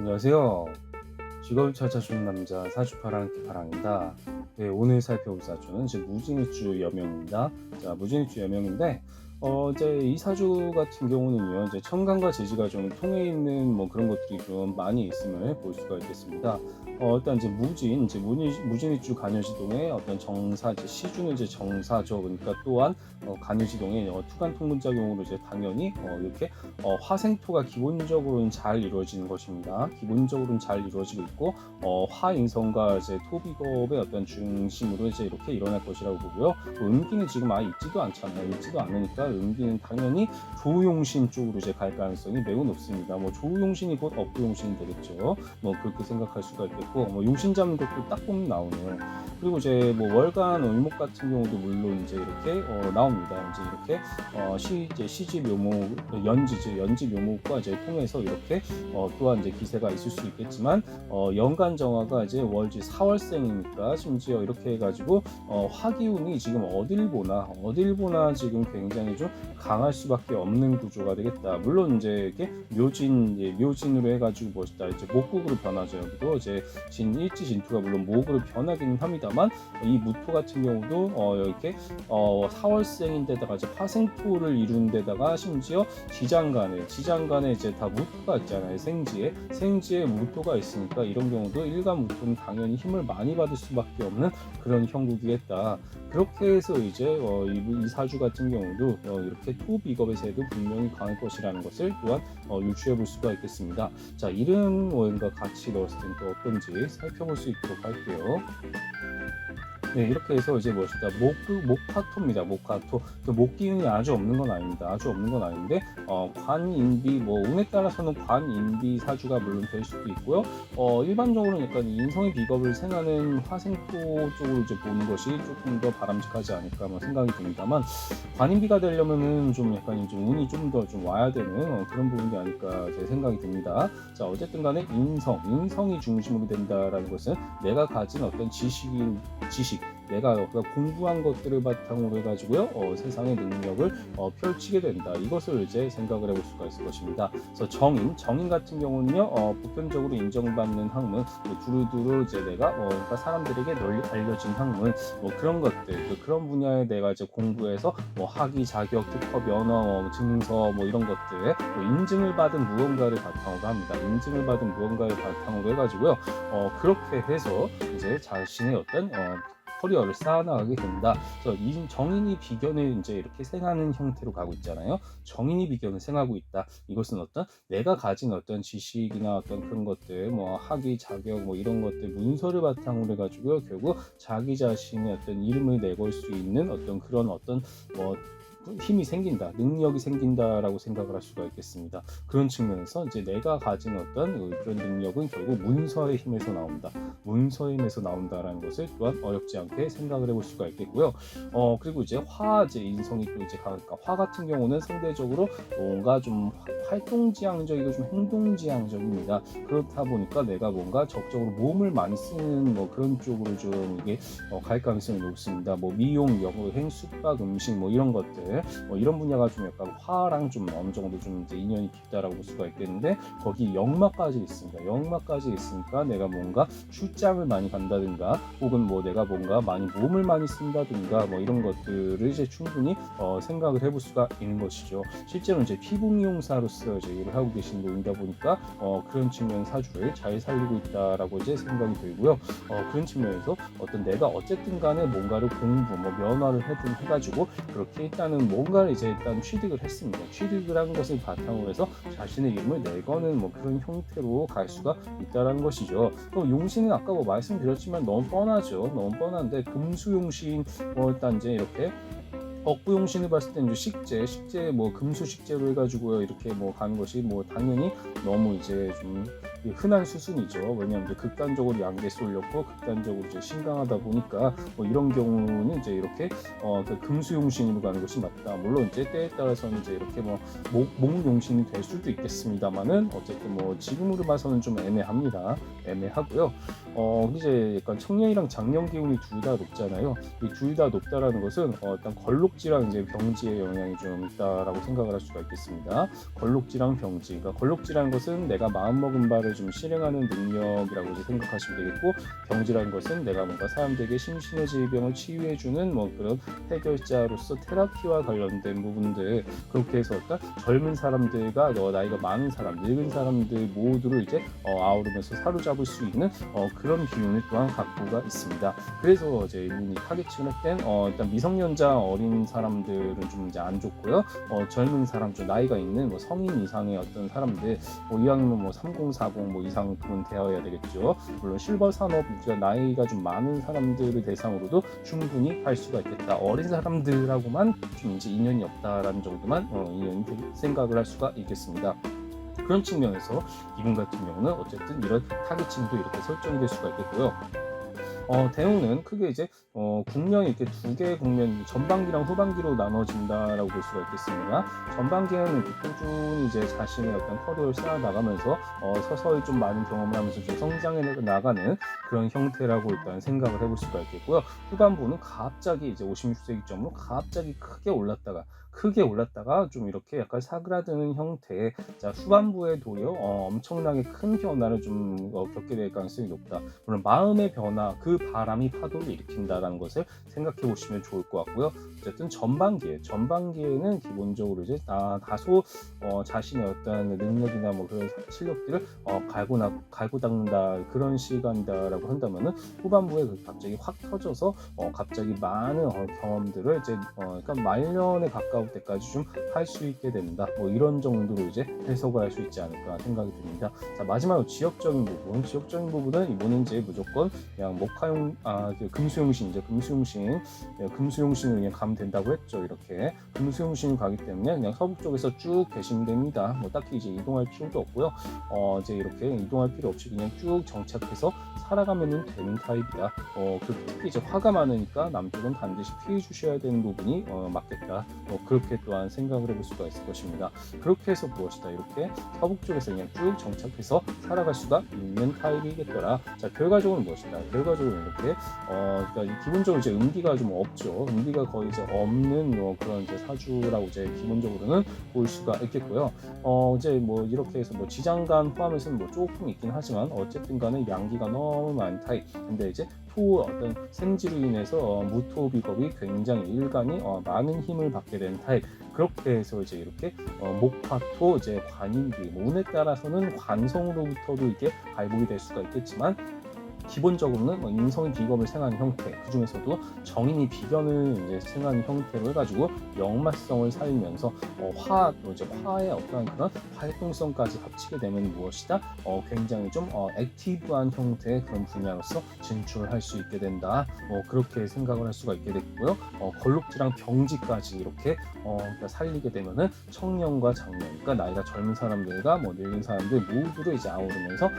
안녕하세요. 직업을 찾아주는 남자 사주파랑 기파랑입니다. 네, 오늘 살펴볼 사주는 이제 무진일주 여명입니다. 자, 무진일주 여명인데 이제 이 사주 같은 경우는요, 이제 천간과 지지가 좀 통해 있는 뭐 그런 것들이 좀 많이 있음을 볼 수가 있겠습니다. 일단 이제 무진일주 간여지동의 어떤 정사, 이제 시주는 이제 정사죠. 그러니까 또한 간여지동의 투간 통분작용으로 이제 당연히 이렇게 화생토가 기본적으로는 잘 이루어지는 것입니다. 기본적으로는 잘 이루어지고 있고 화인성과 이제 토비겁의 어떤 중심으로 이제 이렇게 일어날 것이라고 보고요. 음기는 지금 아예 있지도 않잖아요. 있지도 않으니까 음기는 당연히 조용신 쪽으로 이제 갈 가능성이 매우 높습니다. 뭐 조용신이 곧 업부용신이 되겠죠. 뭐 그렇게 생각할 수가 있겠고, 뭐 용신 잡는 것도 딱 보면 나오네요. 그리고 이제 뭐 월간 을목 같은 경우도 물론 이제 이렇게 나옵니다. 이제 이렇게 이제 시지 묘목 연지 묘목과 이제 통해서 이렇게 또한 이제 기세가 있을 수 있겠지만 연간 정화가 이제 월지 4월생이니까 심지어 이렇게 해가지고 화기운이 지금 어딜 보나 지금 굉장히 좀 강할 수밖에 없는 구조가 되겠다. 물론 이제 이렇게 묘진으로 해가지고 멋있다. 이제 목국으로 변하죠. 여기도 이제 일지 진토가 물론 목으로 변하기는 합니다만 이 무토 같은 경우도 이렇게 4월생인데다가 이제 화생토를 이룬 데다가 심지어 지장간에 이제 다 무토가 있잖아요. 생지에 무토가 있으니까 이런 경우도 일간 무토는 당연히 힘을 많이 받을 수밖에 없는 그런 형국이겠다. 그렇게 해서 이제 이 사주 같은 경우도 이렇게 토비겁의 세도 분명히 강할 것이라는 것을 또한 유추해 볼 수가 있겠습니다. 자, 이런 원과 같이 넣었을 때 또 어떤지 살펴볼 수 있도록 할게요. 네, 이렇게 해서 이제 무엇이다 목화토입니다. 목화토. 목기운이 아주 없는 건 아닙니다. 아주 없는 건 아닌데 관인비 뭐 운에 따라서는 관인비 사주가 물론 될 수도 있고요. 일반적으로는 약간 인성의 비겁을 생하는 화생토 쪽으로 이제 보는 것이 조금 더 바람직하지 않을까 뭐 생각이 듭니다만, 관인비가 되려면은 좀 약간 좀 운이 좀 더 좀 와야 되는 그런 부분이 아닐까 제 생각이 듭니다. 자, 어쨌든 간에 인성이 중심으로 된다라는 것은 내가 가진 어떤 지식 내가 공부한 것들을 바탕으로 해가지고요 세상의 능력을 펼치게 된다. 이것을 이제 생각을 해볼 수가 있을 것입니다. 그래서 정인 같은 경우는요 보편적으로 인정받는 학문, 두루두루 이제 내가 그러니까 사람들에게 널리 알려진 학문, 뭐 그런 것들, 그런 분야에 내가 이제 공부해서 뭐 학위, 자격, 특허, 면허, 증서 뭐 이런 것들, 인증을 받은 무언가를 바탕으로 합니다. 인증을 받은 무언가를 바탕으로 해가지고요 그렇게 해서 이제 자신의 어떤 커리어를 쌓아나가게 된다. 그래서 이 정인이 비견을 이제 이렇게 생하는 형태로 가고 있잖아요. 정인이 비견을 생하고 있다. 이것은 어떤 내가 가진 어떤 지식이나 어떤 그런 것들, 뭐 학위, 자격, 뭐 이런 것들 문서를 바탕으로 해가지고요 결국 자기 자신의 어떤 이름을 내걸 수 있는 어떤 그런 어떤 뭐 힘이 생긴다, 능력이 생긴다라고 생각을 할 수가 있겠습니다. 그런 측면에서 이제 내가 가진 어떤 그런 능력은 결국 문서의 힘에서 나온다. 문서의 힘에서 나온다라는 것을 또한 어렵지 않게 생각을 해볼 수가 있겠고요. 그리고 이제 인성이 또 이제 강하니까 화 같은 경우는 상대적으로 뭔가 좀 활동지향적이고 좀 행동지향적입니다. 그렇다 보니까 내가 뭔가 적극적으로 몸을 많이 쓰는 뭐 그런 쪽으로 좀 이게 갈 가능성이 높습니다. 뭐 미용, 여행, 숙박, 음식 뭐 이런 것들, 이런 분야가 좀 약간 화랑 좀 어느 정도 좀 이제 인연이 깊다라고 볼 수가 있겠는데, 거기 역마까지 있습니다. 역마까지 있으니까 내가 뭔가 출장을 많이 간다든가, 혹은 뭐 내가 뭔가 많이 몸을 많이 쓴다든가, 뭐 이런 것들을 이제 충분히 생각을 해볼 수가 있는 것이죠. 실제로 이제 피부 미용사로서 이제 일을 하고 계신 분이다 보니까 그런 측면 사주를 잘 살리고 있다라고 이제 생각이 들고요. 그런 측면에서 어떤 내가 어쨌든 간에 뭔가를 공부, 뭐 면허를 해가지고 그렇게 일단은 뭔가를 이제 일단 취득을 했습니다. 취득을 한 것을 바탕으로 해서 자신의 이름을 내거는 뭐 그런 형태로 갈 수가 있다라는 것이죠. 또 용신은 아까 뭐 말씀드렸지만 너무 뻔하죠. 너무 뻔한데 금수용신 일단 이제 이렇게 억부용신을 봤을 때는 식재 뭐 금수 식재로 해가지고요 이렇게 뭐 가는 것이 뭐 당연히 너무 이제 좀 흔한 수순이죠. 왜냐하면 이제 극단적으로 양대 쏠렸고 극단적으로 이제 신강하다 보니까 뭐 이런 경우는 이제 이렇게 그 금수용신으로 가는 것이 맞다. 물론 이제 때에 따라서는 이제 이렇게 뭐 목용신이 될 수도 있겠습니다만은 어쨌든 뭐 지금으로 봐서는 좀 애매하고요. 이제 약간 청년이랑 장년 기운이 둘 다 높잖아요. 이 둘 다 높다라는 것은 일단 걸록지랑 이제 병지의 영향이 좀 있다라고 생각을 할 수가 있겠습니다. 걸록지랑 병지. 그러니까 걸록지라는 것은 내가 마음먹은 바를 거를 좀 실행하는 능력이라고 이제 생각하시면 되겠고, 병지라는 것은 내가 뭔가 사람들에게 심신의 질병을 치유해주는 뭐 그런 해결자로서 테라피와 관련된 부분들, 그렇게 해서 어떤 젊은 사람들과 나이가 많은 사람, 늙은 사람들 모두를 이제 아우르면서 사로잡을 수 있는 그런 기운을 또한 갖고가 있습니다. 그래서 이제 이분이 타겟층을 할 땐 일단 미성년자 어린 사람들은 좀 이제 안 좋고요. 젊은 사람, 좀 나이가 있는 뭐 성인 이상의 어떤 사람들, 이왕이면 뭐 3040 뭐 이상 분 되어야 되겠죠. 물론 실버 산업, 나이가 좀 많은 사람들을 대상으로도 충분히 할 수가 있겠다. 어린 사람들하고만 좀 이제 인연이 없다라는 정도만 인연이 생각을 할 수가 있겠습니다. 그런 측면에서 이분 같은 경우는 어쨌든 이런 타겟층도 이렇게 설정이 될 수가 있겠고요. 대우는 크게 이제 국면이 이렇게 두 개의 국면, 전반기랑 후반기로 나눠진다라고 볼 수가 있겠습니다. 전반기에는 이렇게 꾸준히 이제 자신의 어떤 커리어를 쌓아 나가면서 서서히 좀 많은 경험을 하면서 좀 성장해 나가는 그런 형태라고 일단 생각을 해볼 수가 있겠고요. 후반부는 갑자기 이제 56세 기점으로 갑자기 크게 올랐다가 좀 이렇게 약간 사그라드는 형태. 자, 후반부에 도리어 엄청나게 큰 변화를 좀 겪게 될 가능성이 높다. 물론 마음의 변화, 그 바람이 파도를 일으킨다라는 것을 생각해 보시면 좋을 것 같고요. 어쨌든 전반기에는 기본적으로 이제 다소 자신의 어떤 능력이나 뭐 그런 실력들을 갈고 닦는다, 그런 시간이다라고 한다면은 후반부에 갑자기 확 터져서 갑자기 많은 경험들을 이제 그러니까 말년에 가까울 때까지 좀 할 수 있게 된다. 뭐 이런 정도로 이제 해석을 할 수 있지 않을까 생각이 듭니다. 자, 마지막으로 지역적인 부분은 이번은 이제 무조건 그냥 목화용 금수용신이죠. 금수용신을 그냥 가면 된다고 했죠. 이렇게 금수용신 가기 때문에 그냥 서북 쪽에서 쭉 계시면 됩니다. 뭐 딱히 이제 이동할 필요도 없고요. 이제 이렇게 이동할 필요 없이 그냥 쭉 정착해서 살아가면 되는 타입이다. 특히 이제 화가 많으니까 남쪽은 반드시 피해 주셔야 되는 부분이 맞겠다. 그렇게 또한 생각을 해볼 수가 있을 것입니다. 그렇게 해서 무엇이다, 이렇게 서북 쪽에서 그냥 쭉 정착해서 살아갈 수가 있는 타입이겠더라. 자, 결과적으로 무엇이다? 결과적으로 이렇게 그러니까 기본적으로 이제 음기가 좀 없죠. 음기가 거의 이제 없는 그런 이제 사주라고 이제 기본적으로는 볼 수가 있겠고요. 이제 뭐 이렇게 해서 뭐 지장간 포함해서는 뭐 조금 있긴 하지만 어쨌든 간에 양기가 너무 많은 타입. 근데 이제 어떤 생지로 인해서 무토비겁이 굉장히 일간이 많은 힘을 받게 되는 타입. 그렇게 해서 이제 이렇게 목화토, 이제 관인비, 뭐 운에 따라서는 관성으로부터도 이게 발복이 될 수가 있겠지만, 기본적으로는 인성이 비겁을 생하는 형태, 그 중에서도 정인이 비견을 이제 생하는 형태로 해가지고 역마성을 살리면서 이제 화의 어떤 그런 활동성까지 합치게 되면 무엇이다? 굉장히 좀 액티브한 형태의 그런 분야로서 진출을 할 수 있게 된다. 그렇게 생각을 할 수가 있게 됐고요. 걸록지랑 병지까지 이렇게 그러니까 살리게 되면은 청년과 장년, 그러니까 나이가 젊은 사람들과 뭐 늙은 사람들 모두를 이제 아우르면서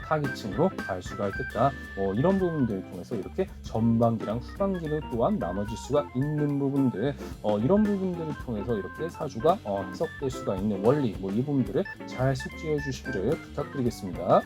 타깃층으로 갈 수가 있겠다. 이런 부분들을 통해서 이렇게 전반기랑 후반기를 또한 나눠질 수가 있는 부분들, 이런 부분들을 통해서 이렇게 사주가 해석될 수가 있는 원리, 이 부분들을 잘 숙지해 주시기를 부탁드리겠습니다.